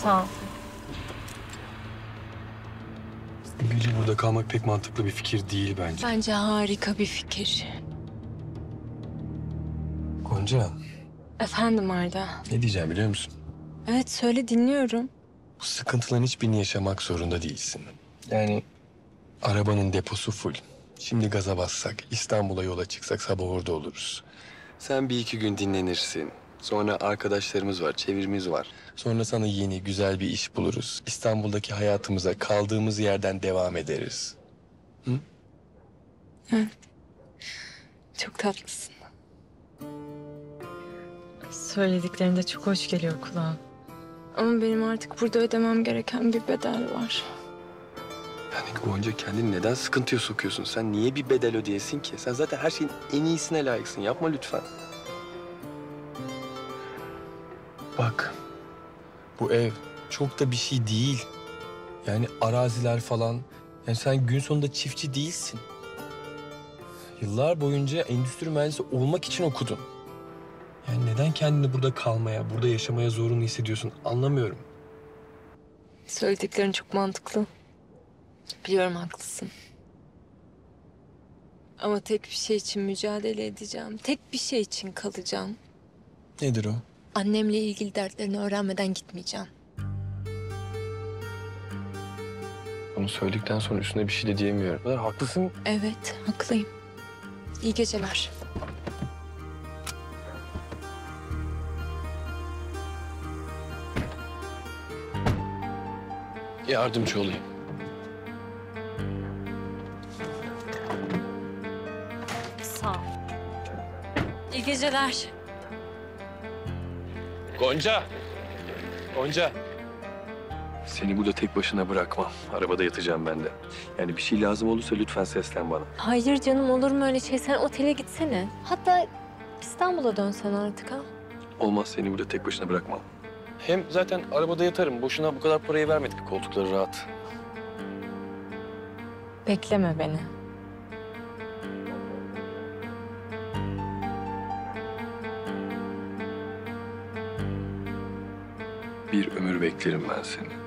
Sağ ol. Bu gece burada kalmak pek mantıklı bir fikir değil bence. Bence harika bir fikir. Gonca, Efendim Arda. ne diyeceğim biliyor musun? Evet söyle dinliyorum. Bu sıkıntıların hiçbirini yaşamak zorunda değilsin. Yani arabanın deposu full. Şimdi gaza bassak, İstanbul'a yola çıksak sabah orada oluruz. Sen bir iki gün dinlenirsin. Sonra arkadaşlarımız var, çevrimiz var. Sonra sana yeni, güzel bir iş buluruz. İstanbul'daki hayatımıza kaldığımız yerden devam ederiz. Çok tatlısın. Söylediklerinde çok hoş geliyor kulağa. Ama benim artık burada ödemem gereken bir bedel var. Yani Gonca kendini neden sıkıntıya sokuyorsun? Sen niye bir bedel ödeyesin ki? Sen zaten her şeyin en iyisine layıksın. Yapma lütfen. Bak, bu ev çok da bir şey değil. Yani araziler falan. Yani sen gün sonunda çiftçi değilsin. Yıllar boyunca endüstri mühendisi olmak için okudun. Yani neden kendini burada kalmaya, burada yaşamaya zorunlu hissediyorsun anlamıyorum. Söylediklerin çok mantıklı. Biliyorum haklısın. Ama tek bir şey için mücadele edeceğim. Tek bir şey için kalacağım. Nedir o? Annemle ilgili dertlerini öğrenmeden gitmeyeceğim. Bunu söyledikten sonra üstüne bir şey de diyemiyorum. O kadar haklısın. Evet, haklıyım. İyi geceler. Yardımcı olayım. Sağ ol. İyi geceler. Gonca! Gonca! Seni burada tek başına bırakmam. Arabada yatacağım ben de. Yani bir şey lazım olursa lütfen seslen bana. Hayır canım olur mu öyle şey? Sen otele gitsene. Hatta İstanbul'a dönsen artık ha. Olmaz, seni burada tek başına bırakmam. Hem zaten arabada yatarım. Boşuna bu kadar parayı vermedik. Koltukları rahat. Bekleme beni. Bir ömür beklerim ben seni.